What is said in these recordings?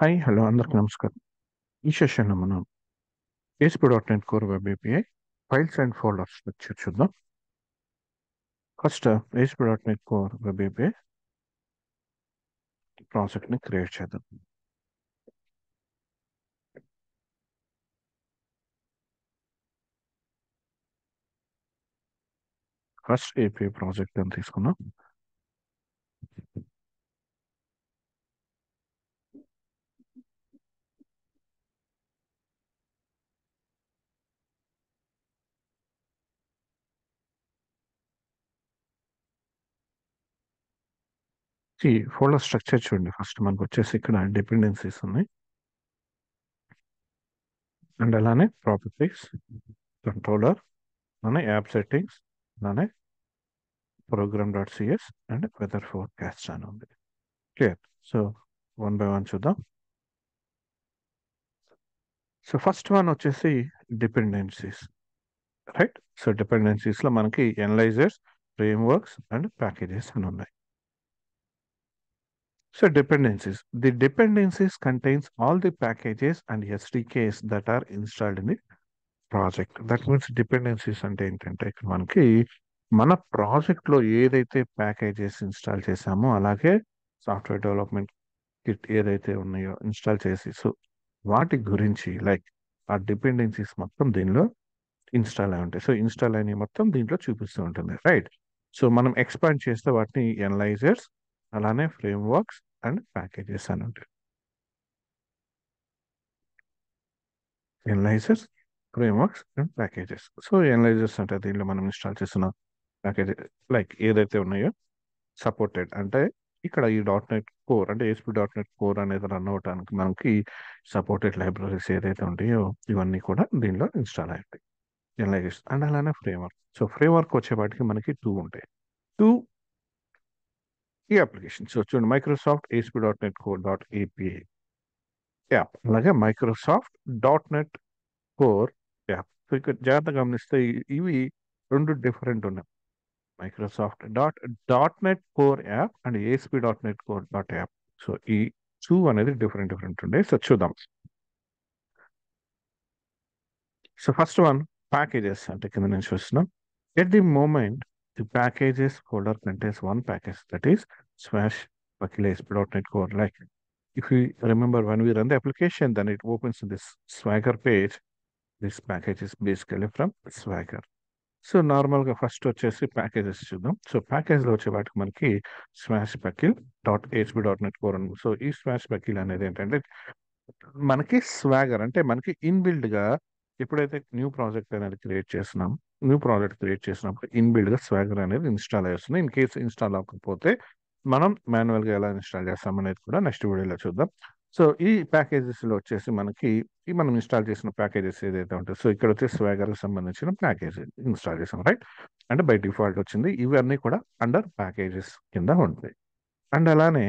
Hi hello అందరికి నమస్కారం. ఈ సెషన్లో మనం ASP.NET Core Web API files and folders చూద్దాం. First ASP.NET Core Web API ప్రాజెక్ట్ని క్రియేట్ చేద్దాం. ఫస్ట్ API ప్రాజెక్ట్ అని తీసుకున్నాం. ఈ ఫోల్డర్ స్ట్రక్చర్ చూడండి. ఫస్ట్ మనకు వచ్చేసి ఇక్కడ డిపెండెన్సీస్ ఉన్నాయి అండ్ అలానే ప్రాపర్టీస్, కంట్రోలర్, అలానే యాప్ సెట్టింగ్స్, అలానే program.cs అండ్ వెదర్ ఫోర్కాస్ట్ అని ఉంది. Clear. So one by one చూద్దాం. సో ఫస్ట్ వన్ వచ్చేసి డిపెండెన్సీస్, రైట్. సో డిపెండెన్సీస్లో మనకి ఎనలైజర్స్, ఫ్రేమ్వర్క్స్ అండ్ ప్యాకేజెస్ అని ఉన్నాయి. So the dependencies contains all the packages and SDKs that are installed in the project. That means dependencies అంటే ఏంటంటే ఇక్కడ మనకి మన ప్రాజెక్ట్లో ఏదైతే ప్యాకేజెస్ ఇన్స్టాల్ చేసామో అలాగే సాఫ్ట్వేర్ డెవలప్మెంట్ కిట్ ఏదైతే ఉన్నాయో ఇన్స్టాల్ చేసి సో వాటి గురించి లైక్ ఆ డిపెండెన్సీస్ మొత్తం దీనిలో ఇన్స్టాల్ అయి ఉంటాయి. సో ఇన్స్టాల్ అయినవి మొత్తం దీంట్లో చూపిస్తూ ఉంటుంది, రైట్. సో మనం ఎక్స్పాండ్ చేస్తే వాటిని ఎనలైజర్స్, అలానే ఫ్రేమ్వర్క్స్ అండ్ ప్యాకేజెస్ అని ఉంటాయి. Analysers, frameworks and packages. So analysers అంటే దీనిలో మనం ఇన్స్టాల్ చేస్తున్న ప్యాకేజెస్ లైక్ ఏదైతే ఉన్నాయో సపోర్టెడ్ అంటే ఇక్కడ ఈ .NET కోర్ అంటే ASP.NET కోర్ అనేది రన్ అవడానికి మనకి సపోర్టెడ్ లైబ్రరీస్ ఏదైతే ఉంటాయో ఇవన్నీ కూడా దీనిలో ఇన్స్టాల్ అయి ఉంటాయి. ఎనలైజర్స్ అండ్ అలానే ఫ్రేమ్వర్క్. సో ఫ్రేమ్వర్క్ వచ్చేపాటికి మనకి 2 ఉంటాయి. 2 ఈ అప్లికేషన్. సో చూడండి, Microsoft ASP.NET Core .API app, అలాగే Microsoft .NET Core app. So ఇక్కడ జాగ్రత్తగా గమనిస్తే ఇవి రెండు డిఫరెంట్ ఉన్నాయి. Microsoft .NET Core app and ASP.NET Core app. So ఈ 2 అనేది డిఫరెంట్ ఉండే. సో చూద్దాం. సో ఫస్ట్ వన్ ప్యాకేజెస్ అంటే కింద నుంచి చూస్తున్నాం. At the moment, the packages folder contains one package, that is /Vakila ASP.NET Core. Like if you remember when we run the application, then it opens this Swagger page. This package is basically from Swagger. So నార్మల్గా first వచ్చేసి packages చూద్దాం. So ప్యాకేజ్లో వచ్చే వాటికి మనకి /Vakil.ASP.NET Core అని. So ఈ /Vakil అనేది ఏంటంటే మనకి స్వాగర్ అంటే మనకి ఇన్బిల్డ్ గా ఎప్పుడైతే న్యూ ప్రాజెక్ట్ క్రియేట్ చేసినప్పుడు ఇన్బిల్డ్ గా స్వాగర్ అనేది ఇన్స్టాల్ అయ్యేస్తుంది. ఇన్ కేసు ఇన్స్టాల్ అవ్వకపోతే మనం మాన్యువల్ గా ఎలా ఇన్స్టాల్ చేస్తాం అనేది కూడా నెక్స్ట్ వీడియోలో చూద్దాం. సో ఈ ప్యాకేజెస్ లో వచ్చేసి మనకి ఈ మనం ఇన్స్టాల్ చేసిన ప్యాకేజెస్ ఏదైతే ఉంటాయి, సో ఇక్కడ వచ్చేసి స్వాగర్ కి సంబంధించిన ప్యాకేజ్ ఇన్స్టాల్ చేసాం, రైట్. అంటే బై డిఫాల్ట్ వచ్చింది. ఇవన్నీ కూడా అండర్ ప్యాకేజెస్ కింద ఉంటాయి. అండ్ అలానే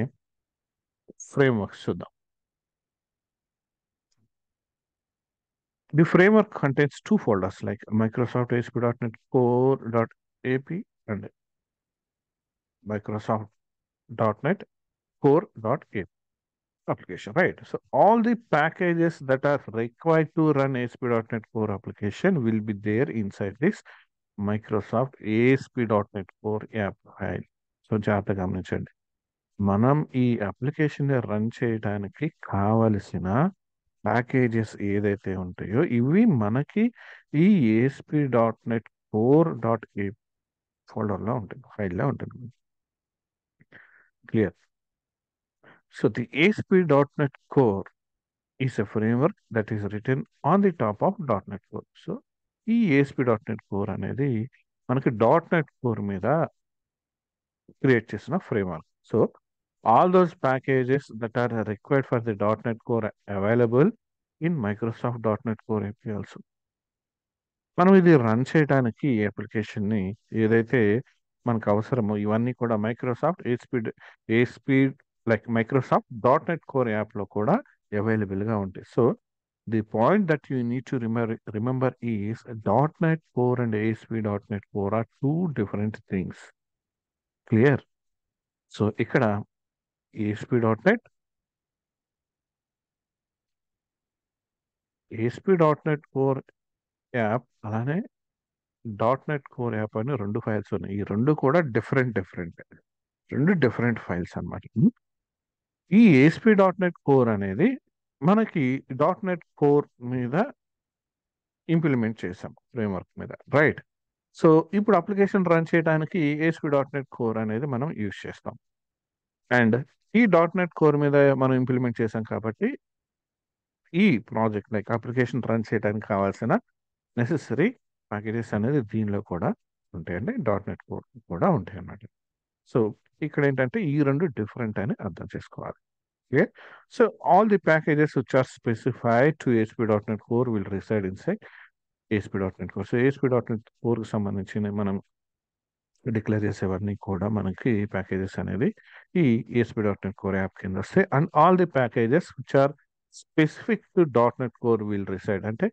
ఫ్రేమ్వర్క్స్ చూద్దాం. The framework contains 2 folders like Microsoft ASP.NET Core.AP and Microsoft.NET Core.AP application, right? So all the packages that are required to run ASP.NET Core application will be there inside this Microsoft ASP.NET Core app file. So జాగ్రత్తగా గమనించండి, మనం ఈ application run చేయడానికి కావలసిన packages ఏదైతే ఉంటాయో ఇవి మనకి ఈ ASP.NET Core.A ఫోల్డర్లో ఉంటుంది, ఫైల్లో ఉంటుంది. Clear. So the ASP.NET Core is a framework that is written on the top of .NET Core. So ఈ ASP.NET Core అనేది మనకి .NET Core మీద క్రియేట్ చేసిన framework. So all those packages that are required for the .NET Core available in Microsoft.NET Core API also. మనం ఇది run చేయడానికి ఈ అప్లికేషన్ని ఏదైతే మనకు అవసరమో ఇవన్నీ కూడా ASP like Microsoft .NET Core యాప్లో కూడా అవైలబుల్గా ఉంటాయి. So the point that you need to remember is .NET Core and ASP.NET Core are 2 different things. Clear. So ఇక్కడ ASP.NET ASP dot net core app అలానే డాట్ నెట్ కోర్ యాప్ అని 2 files ఉన్నాయి. ఈ 2 కూడా డిఫరెంట్. 2 డిఫరెంట్ ఫైల్స్ అన్నమాట. ఈ ASP dot net core అనేది మనకి డాట్ నెట్ కోర్ మీద ఇంప్లిమెంట్ చేసాం ఫ్రేమ్వర్క్ మీద, రైట్? సో ఇప్పుడు అప్లికేషన్ రన్ చేయడానికి ఏఎస్పి డాట్ నెట్ కోర్ అనేది మనం యూజ్ చేస్తాం. అండ్ ఈ డాట్ నెట్ కోర్ మీద మనం ఇంప్లిమెంట్ చేసాం కాబట్టి ఈ ప్రాజెక్ట్ లైక్ అప్లికేషన్ రన్ చేయడానికి కావాల్సిన నెసెసరీ ప్యాకేజెస్ అనేది దీనిలో కూడా ఉంటాయండి. డాట్ నెట్ కోడ్ కూడా ఉంటాయి అన్నమాట. సో ఇక్కడ ఏంటంటే ఈ 2 డిఫరెంట్ అని అర్థం చేసుకోవాలి. Okay. So all the packages which are specified to ASP.NET Core will reside inside ASP.NET Core. So ASP.NET Core కి సంబంధించిన మనం డిక్లేర్ చేసేవన్నీ కూడా మనకి ప్యాకేజెస్ అనేది ఈ ASP.NET Core యాప్ కింద వస్తాయి. And all the packages which are specific to .NET Core will reside అంటే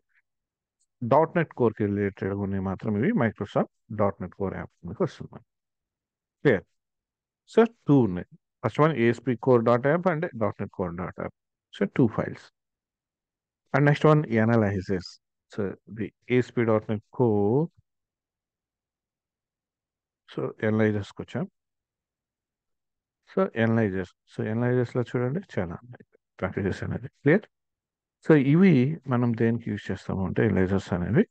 .NET Core కి రిలేటెడ్ ఉన్నాయి మాత్రం ఇవి మైక్రోసాఫ్ట్ .NET Core యాప్ కిందకి వస్తుంది. క్లియర్? సో 2 ఉన్నాయి. First one ASP Core dot app and .NET Core dot app. So 2 files. And next one analyses. So the ASP.NET Core. So ఎనలైజర్స్కి వచ్చాం. సో ఎనలైజర్స్లో చూడండి చాలా ప్యాకేజెస్ అనేది. క్లియర్? సో ఇవి మనం దేనికి యూజ్ చేస్తాము అంటే ఎనలైజర్స్ అనేవి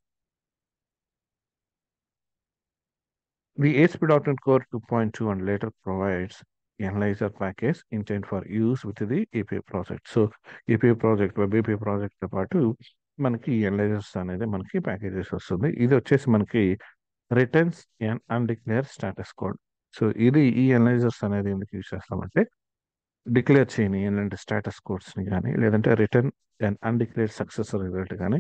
the ASP.NET Core 2.2 and later provides analyzer package intended for use with the API project. So API project, web API project తో పాటు మనకి ఎనలైజర్స్ అనేది మనకి ప్యాకేజెస్ వస్తుంది. ఇది వచ్చేసి మనకి returns and undeclared status code. So ఇది ఈ ఎనలైజర్స్ అనేది ఎందుకు యూజ్ చేస్తామంటే డిక్లేర్ చేయని ఏంటంటే స్టేటస్ కోడ్స్ని కానీ లేదంటే రిటర్న్ అండ్ అన్డిక్లేర్ సక్సెస్ రిజల్ట్ కానీ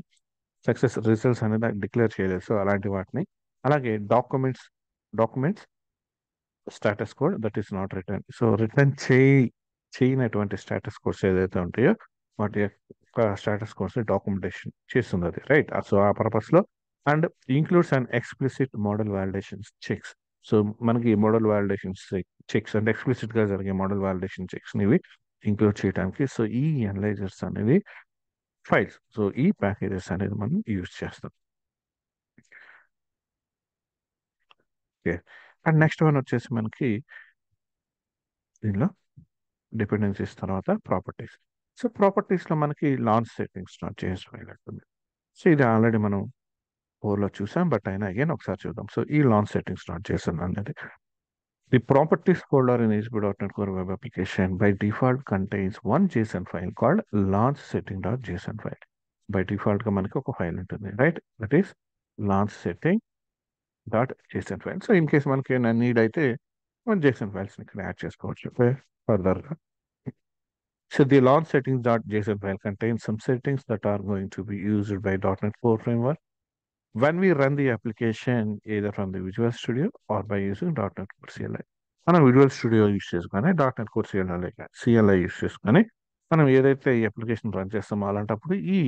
సక్సెస్ రిజల్ట్స్ అనేది డిక్లేర్ చేయలేదు. సో అలాంటి వాటిని అలాగే documents status code that is not return. So return చేయనటువంటి స్టేటస్ కోడ్స్ ఏదైతే ఉంటాయో వాటి యొక్క స్టేటస్ కోడ్స్ డాక్యుమెంటేషన్ చేస్తుంది అది, రైట్? సో ఆ పర్పస్లో and includes and explicit model validations checks. So మనకి మోడల్ వ్యాలిడేషన్స్ చెక్స్ అంటే ఎక్స్ప్లిసిట్గా జరిగే మోడల్ వ్యాలిడేషన్ చెక్స్ ఇవి ఇంక్లూడ్ చేయడానికి సో ఈ అనలైజర్స్ అనేది ఫైల్స్. సో ఈ ప్యాకేజెస్ అనేది మనం యూజ్ చేస్తాం. ఓకే. అండ్ నెక్స్ట్ వన్ వచ్చేసి మనకి దీనిలో డిపెండెన్సీస్ తర్వాత ప్రాపర్టీస్. సో ప్రాపర్టీస్లో మనకి లాంచ్ సెట్టింగ్స్ స్టార్ట్ చేసి ఉంటుంది. సో ఇది ఆల్రెడీ మనం కోర్లో చూసాం, బట్ అయినా అగైన్ ఒకసారి చూద్దాం. సో ఈ లాంచ్ సెట్టింగ్ స్టార్ట్ చేసాను అనేది the properties folder in ASP.NET Core web application by default contains one JSON file called launch setting.json file. By డిఫాల్ట్గా మనకి ఒక ఫైల్ ఉంటుంది, right? That is launch setting dot Jason file. So in case మనకి need అయితే మన Jason ఫైల్స్ని ఇక్కడ add చేసుకోవచ్చు ఫర్దర్గా. So the launch settings.json file contains some settings that are going to be used by .NET Core framework when we run the application either from the Visual Studio or by using .NET Core CLI. మనం visual studio use చేసుకొని .NET Core CLI use చేసుకొని మనం ఏదైతే ఈ application run చేస్తామో అలాంటప్పుడు ఈ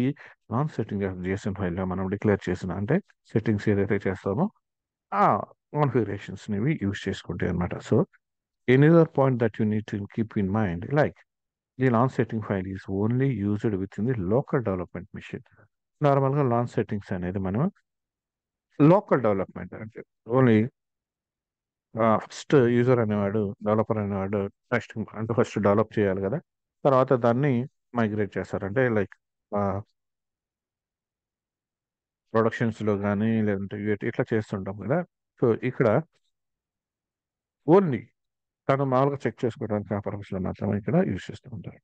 launch setting Jason ఫైల్లో మనం డిక్లేర్ చేసిన అంటే సెట్టింగ్స్ ఏదైతే చేస్తామో ఆ కాన్ఫిగరేషన్స్ని యూస్ చేసుకుంటాయి అనమాట. So any other point that you need to keep in mind like the launch setting file is only used within the local development machine. నార్మల్గా లాంచ్ సెట్టింగ్స్ అనేది మనం లోకల్ డెవలప్మెంట్ అంటే ఓన్లీ ఫస్ట్ యూజర్ అనేవాడు developer అనేవాడు testing అంటే first develop చేయాలి కదా, తర్వాత దాన్ని మైగ్రేట్ చేస్తారు అంటే లైక్ ప్రొడక్షన్స్లో కానీ లేదంటే ఇట్లా చేస్తుంటాం కదా. సో ఇక్కడ ఓన్లీ తను మామూలుగా చెక్ చేసుకోవడానికి ఆ పర్పస్లో మాత్రమే ఇక్కడ యూజ్ చేస్తూ ఉంటారు,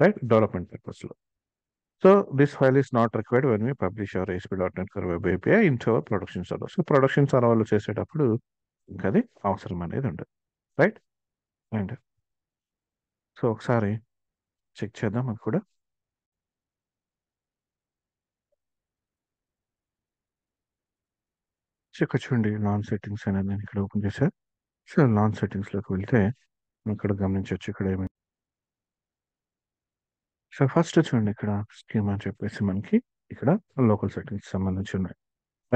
రైట్? డెవలప్మెంట్ పర్పస్లో. So this file is not required when we publish our ASP.NET Core Web API into our production server. So production server చేసేటప్పుడు ఇంకా అది అవసరం అనేది ఉండదు, రైట్? అండ్ సో ఒకసారి చెక్ చేద్దాం అది కూడా. సో ఇక్కడ చూడండి లాంచ్ సెట్టింగ్స్ అనేది నేను ఇక్కడ ఓపెన్ చేశాను. సో లాంచ్ సెట్టింగ్స్లోకి వెళ్తే ఇక్కడ గమనించవచ్చు ఇక్కడ ఏమి. సో ఫస్ట్ చూడండి ఇక్కడ స్కీమ్ అని చెప్పేసి మనకి ఇక్కడ లోకల్ సెట్టింగ్స్ సంబంధించి ఉన్నాయి,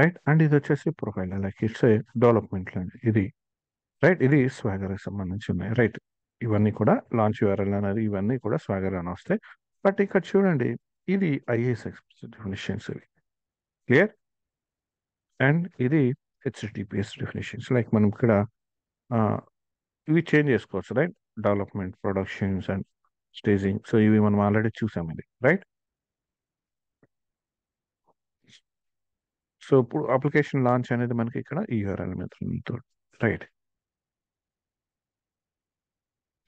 రైట్? అండ్ ఇది వచ్చేసి ప్రొఫైల్ లైక్ ఇట్స్ డెవలప్మెంట్ ఇది, రైట్? ఇది స్వాగర్ సంబంధించి ఉన్నాయి, రైట్? ఇవన్నీ కూడా లాంచ్ URL అనేది ఇవన్నీ కూడా స్వాగర్ అని వస్తాయి. బట్ ఇక్కడ చూడండి ఇది IIS explicit definitions ఇవి. క్లియర్? అండ్ ఇది HTTPS డెఫినేషన్స్. లైక్ మనం ఇక్కడ ఇవి చేంజ్ చేసుకోవచ్చు, right? Development, productions and staging. So ఇవి మనం ఆల్రెడీ చూసాం ఇది, రైట్? సో ఇప్పుడు అప్లికేషన్ లాంచ్ అనేది మనకి ఇక్కడ ఈ URL మీద, రైట్?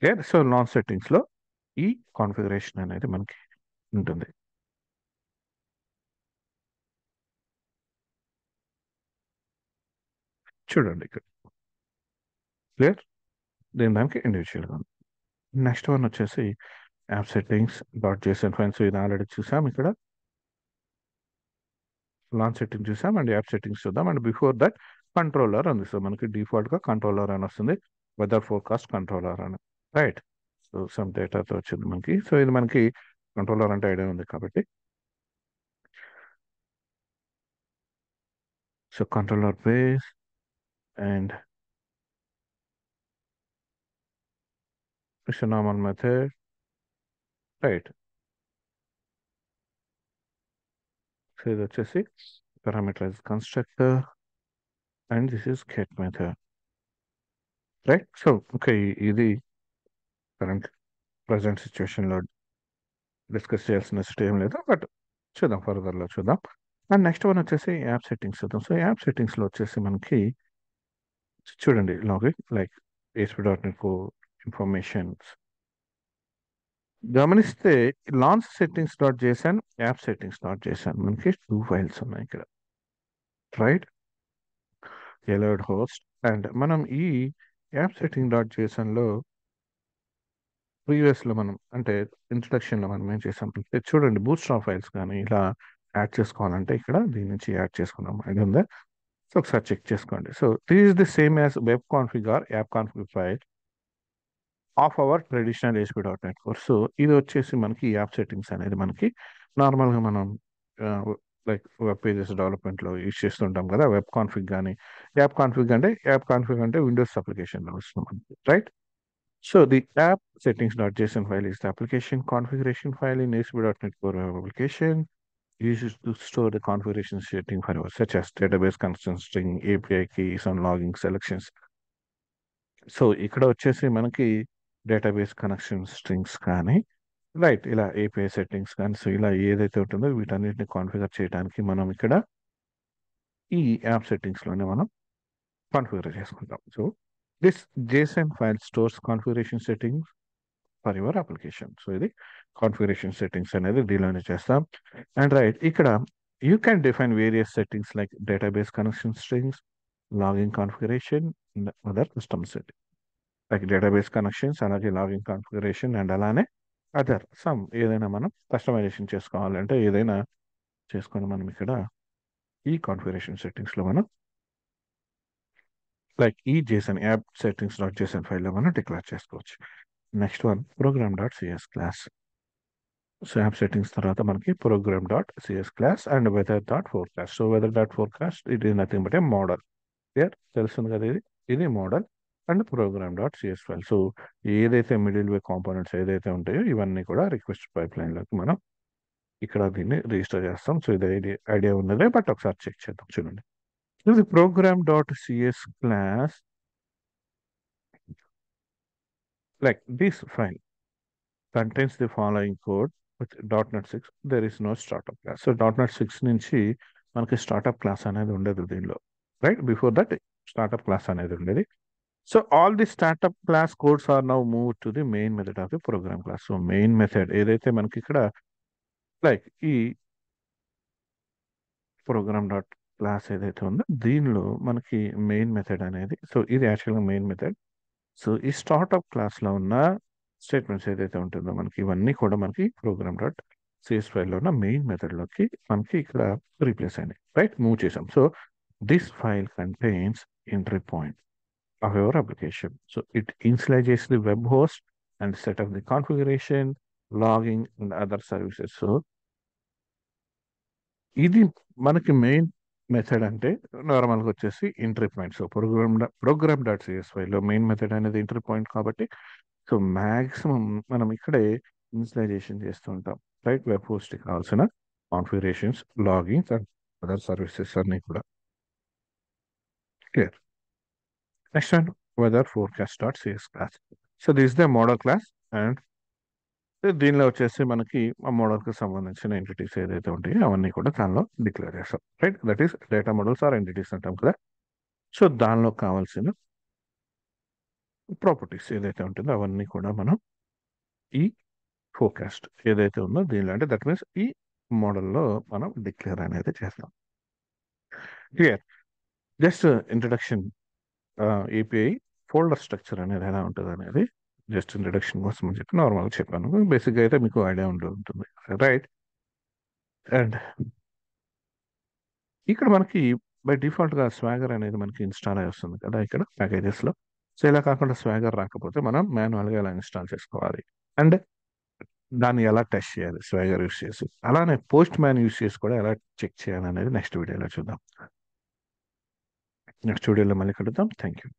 క్లియర్? సో లాంచ్ సెట్టింగ్స్లో ఈ కాన్ఫిగరేషన్ అనేది మనకి ఉంటుంది. చూడండి ఇక్కడ, క్లియర్? దీని దానికి ఇండివిజువల్గా ఉంది. నెక్స్ట్ వన్ వచ్చేసి యాప్ సెట్టింగ్స్ .json ఫైల్స్. ఇది ఆల్రెడీ చూసాం. ఇక్కడ లాంచ్ సెట్టింగ్ చూసాం అండ్ యాప్ సెట్టింగ్స్ చూద్దాం. అండ్ బిఫోర్ దట్ కంట్రోలర్ ఉంది. సో మనకి డిఫాల్ట్గా కంట్రోలర్ అని వస్తుంది, వెదర్ ఫోర్కాస్ట్ కంట్రోలర్ అని, రైట్? సో సమ్ డేటాతో వచ్చింది మనకి. సో ఇది మనకి కంట్రోలర్ అంటే ఐడియా ఉంది కాబట్టి, so controller base and it's normal method, right? So ఇది వచ్చేసి parameterize constructor and this is get method, right? So okay, ఇది కరెంట్ ప్రజెంట్ సిచ్యువేషన్లో డిస్కస్ చేయాల్సిన ఏం లేదు, బట్ చూద్దాం, ఫర్దర్లో చూద్దాం. అండ్ నెక్స్ట్ వన్ వచ్చేసి యాప్ సెట్టింగ్స్ చూద్దాం. సో యాప్ సెట్టింగ్స్లో వచ్చేసి మనకి చూడండి, login like ASP.NET Core informations గమనిస్తే launch settings .json, app settings .json మనకి 2 ఫైల్స్ ఉన్నాయి ఇక్కడ, రైట్? ఎలర్డ్ హోస్ట్ అండ్ మనం ఈ యాప్ సెట్టింగ్ .jsonలో ప్రీవియస్లో మనం అంటే ఇంట్రడక్షన్లో మనం ఏం చేసాం అంటే చూడండి, బూట్స్ట్రాప్ ఫైల్స్ కానీ ఇలా యాడ్ చేసుకోవాలంటే ఇక్కడ దీని నుంచి యాడ్ చేసుకున్నాం, అది ఉందా? సో ఒకసారి చెక్ చేసుకోండి. So this is the same as web config or app config file of our traditional ASP.NET Core. So ఇది వచ్చేసి మనకి యాప్ సెట్టింగ్స్ అనేది మనకి నార్మల్గా మనం లైక్ వెబ్ పేజెస్ డెవలప్మెంట్లో యూజ్ చేస్తుంటాం కదా, వెబ్ కాన్ఫిగ్ కానీ యాప్ కాన్ఫిగ్ అంటే విండోస్ అప్లికేషన్లో వస్తుంది మనకి, right? So the app settings.json file is the application configuration file in ASP.NET Core Web application. Used to store the configuration setting files such as database connection string, API keys, and logging selections. So ఇక్కడ వచ్చేసి మనకి database connection strings కానీ, right, ఇలా API settings కానీ, so ఇలా ఏదైతే ఉంటుందో వీటన్నిటిని కాన్ఫిగర్ చేయడానికి మనం ఇక్కడ ఈ యాప్ సెట్టింగ్స్లోనే మనం కాన్ఫిగర్ చేసుకుంటాం. So this JSON file stores configuration settings for your application. So ఇది కాన్ఫిగరేషన్ సెట్టింగ్స్ అనేది దీనిలోనే చేస్తాం. అండ్ రైట్, ఇక్కడ you can define various settings like database connection strings, login configuration, other custom setting like database connections, అలాగే login configuration and అలానే other some ఏదైనా మనం customization చేసుకోవాలంటే ఏదైనా చేసుకొని మనం ఇక్కడ ఈ కాన్ఫిగరేషన్ సెట్టింగ్స్లో మనం లైక్ ఈ JSON యాప్ settings.json ఫైల్లో మనం డిక్లేర్ చేసుకోవచ్చు. Next one program.cs class. So app settings తర్వాత మనకి program.cs class and weather.forecast. So weather.forecast it is nothing but A model. Clear? తెలుస్తుంది కదా, ఇది model and program.cs file. So ఏదైతే మిడిల్ వే కాంపోనెంట్స్ ఏదైతే ఉంటాయో ఇవన్నీ కూడా రిక్వెస్ట్ పైప్ లైన్లోకి మనం ఇక్కడ దీన్ని రిజిస్టర్ చేస్తాం. సో ఇది ఐడియా ఉన్నదే, బట్ ఒకసారి చెక్ చేద్దాం. చూడండి, ఇది program.cs class like this file contains the following code with .NET 6. There is no startup class. So .NET 6 నుంచి మనకి స్టార్ట్అప్ క్లాస్ అనేది ఉండదు దీనిలో, right? Before that startup class అనేది ఉండేది. So all the startup class codes are now move to the main method of the program class. So main method ఏదైతే మనకి ఇక్కడ లైక్ ఈ ప్రోగ్రామ్ డాట్ క్లాస్ ఏదైతే ఉందో దీనిలో మనకి మెయిన్ మెథడ్ అనేది, సో ఇది యాక్చువల్గా మెయిన్ మెథడ్. సో ఈ స్టార్ట్అప్ క్లాస్లో ఉన్న స్టేట్మెంట్స్ ఏదైతే ఉంటుందో మనకి ఇవన్నీ కూడా మనకి program.cs ఫైల్లో ఉన్న మెయిన్ మెథడ్లోకి మనకి ఇక్కడ రీప్లేస్ అయినాయి, రైట్? మూవ్ చేసాం. So this file contains entry point of your application. So it initialises the web host and set of the configuration, logging and other services. So ఇది మనకి మెయిన్ మెథడ్ అంటే నార్మల్గా వచ్చేసి entry point. So program.cs ఫైల్లో main method అనేది entry point కాబట్టి so maximum మనం ఇక్కడే ఇనిషియలైజేషన్ చేస్తూ ఉంటాం, రైట్? వెబ్ హోస్ట్ కావాల్సిన configurations, logins and other services అన్నీ కూడా clear. Next and weather forecast dot CS class. So this the model class and దీనిలో వచ్చేసి మనకి ఆ మోడల్కి సంబంధించిన ఎంటిటీస్ ఏదైతే ఉంటాయో అవన్నీ కూడా దానిలో డిక్లేర్ చేస్తాం, right? That is data models are entities అంటాం కదా. సో దానిలో కావాల్సిన ప్రాపర్టీస్ ఏదైతే ఉంటుందో అవన్నీ కూడా మనం ఈ ఫోర్కాస్ట్ ఏదైతే ఉందో దీనిలో, అంటే దట్ మీన్స్ ఈ మోడల్లో మనం డిక్లేర్ అనేది చేస్తాం. Clear. Just introduction, API folder structure అనేది ఎలా ఉంటుంది అనేది జస్ట్ ఇంట్రడక్షన్ కోసం అని చెప్పి నార్మల్గా చెప్పాను. బేసిక్గా అయితే మీకు ఐడియా ఉంటుంది, రైట్? అండ్ ఇక్కడ మనకి బై డిఫాల్ట్గా స్వాగర్ అనేది మనకి ఇన్స్టాల్ అయి వస్తుంది కదా ఇక్కడ ప్యాకేజెస్లో. సో ఇలా కాకుండా స్వాగర్ రాకపోతే మనం మాన్యువల్గా ఎలా ఇన్స్టాల్ చేసుకోవాలి అండ్ దాన్ని ఎలా టెస్ట్ చేయాలి స్వాగర్ యూస్ చేసి, అలానే పోస్ట్ మ్యాన్ యూస్ చేసి కూడా ఎలా చెక్ చేయాలి అనేది నెక్స్ట్ వీడియోలో చూద్దాం. నెక్స్ట్ వీడియోలో మళ్ళీ కలుద్దాం. Thank you.